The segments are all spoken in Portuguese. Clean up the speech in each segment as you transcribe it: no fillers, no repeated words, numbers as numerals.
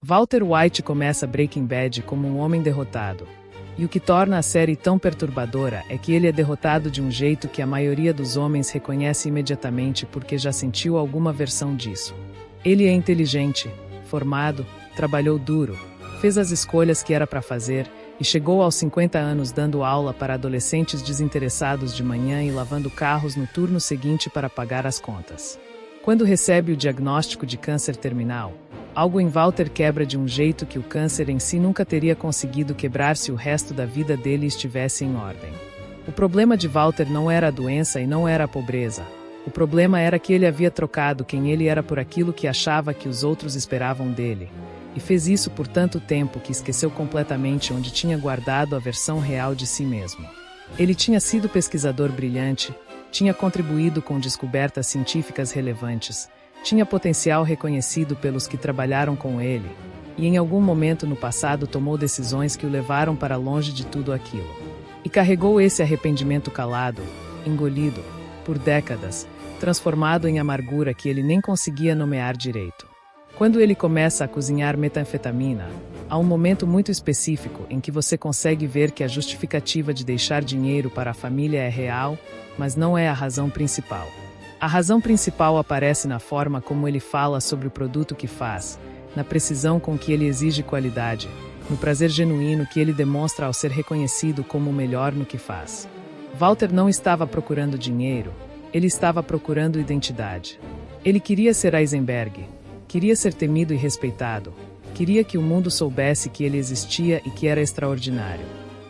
Walter White começa Breaking Bad como um homem derrotado. E o que torna a série tão perturbadora é que ele é derrotado de um jeito que a maioria dos homens reconhece imediatamente porque já sentiu alguma versão disso. Ele é inteligente, formado, trabalhou duro, fez as escolhas que era para fazer e chegou aos 50 anos dando aula para adolescentes desinteressados de manhã e lavando carros no turno seguinte para pagar as contas. Quando recebe o diagnóstico de câncer terminal, algo em Walter quebra de um jeito que o câncer em si nunca teria conseguido quebrar se o resto da vida dele estivesse em ordem. O problema de Walter não era a doença e não era a pobreza. O problema era que ele havia trocado quem ele era por aquilo que achava que os outros esperavam dele. E fez isso por tanto tempo que esqueceu completamente onde tinha guardado a versão real de si mesmo. Ele tinha sido pesquisador brilhante, tinha contribuído com descobertas científicas relevantes, tinha potencial reconhecido pelos que trabalharam com ele, e em algum momento no passado tomou decisões que o levaram para longe de tudo aquilo. E carregou esse arrependimento calado, engolido, por décadas, transformado em amargura que ele nem conseguia nomear direito. Quando ele começa a cozinhar metanfetamina, há um momento muito específico em que você consegue ver que a justificativa de deixar dinheiro para a família é real, mas não é a razão principal. A razão principal aparece na forma como ele fala sobre o produto que faz, na precisão com que ele exige qualidade, no prazer genuíno que ele demonstra ao ser reconhecido como o melhor no que faz. Walter não estava procurando dinheiro, ele estava procurando identidade. Ele queria ser Heisenberg, queria ser temido e respeitado, queria que o mundo soubesse que ele existia e que era extraordinário.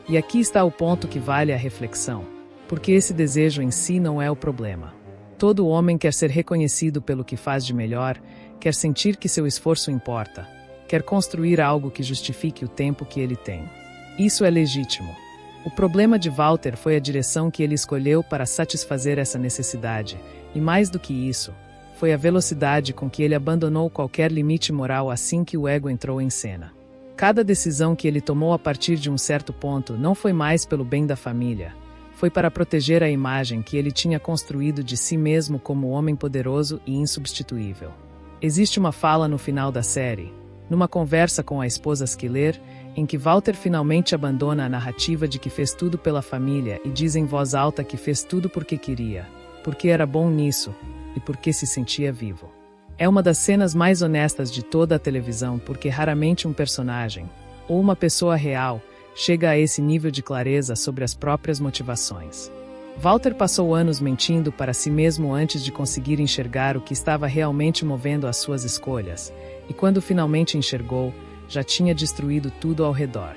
E aqui está o ponto que vale a reflexão, porque esse desejo em si não é o problema. Todo homem quer ser reconhecido pelo que faz de melhor, quer sentir que seu esforço importa, quer construir algo que justifique o tempo que ele tem. Isso é legítimo. O problema de Walter foi a direção que ele escolheu para satisfazer essa necessidade, e mais do que isso, foi a velocidade com que ele abandonou qualquer limite moral assim que o ego entrou em cena. Cada decisão que ele tomou a partir de um certo ponto não foi mais pelo bem da família, foi para proteger a imagem que ele tinha construído de si mesmo como homem poderoso e insubstituível. Existe uma fala no final da série, numa conversa com a esposa Skyler, em que Walter finalmente abandona a narrativa de que fez tudo pela família e diz em voz alta que fez tudo porque queria, porque era bom nisso e porque se sentia vivo. É uma das cenas mais honestas de toda a televisão porque raramente um personagem, ou uma pessoa real, chega a esse nível de clareza sobre as próprias motivações. Walter passou anos mentindo para si mesmo antes de conseguir enxergar o que estava realmente movendo as suas escolhas, e quando finalmente enxergou, já tinha destruído tudo ao redor.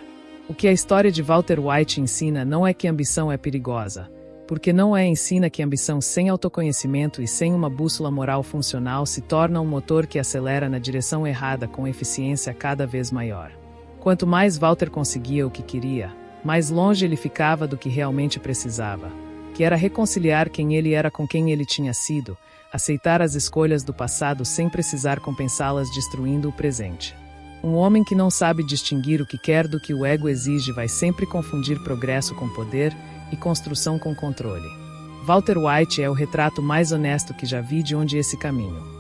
O que a história de Walter White ensina não é que a ambição é perigosa, porque não ensina que a ambição sem autoconhecimento e sem uma bússola moral funcional se torna um motor que acelera na direção errada com eficiência cada vez maior. Quanto mais Walter conseguia o que queria, mais longe ele ficava do que realmente precisava, que era reconciliar quem ele era com quem ele tinha sido, aceitar as escolhas do passado sem precisar compensá-las destruindo o presente. Um homem que não sabe distinguir o que quer do que o ego exige vai sempre confundir progresso com poder e construção com controle. Walter White é o retrato mais honesto que já vi de onde esse caminho.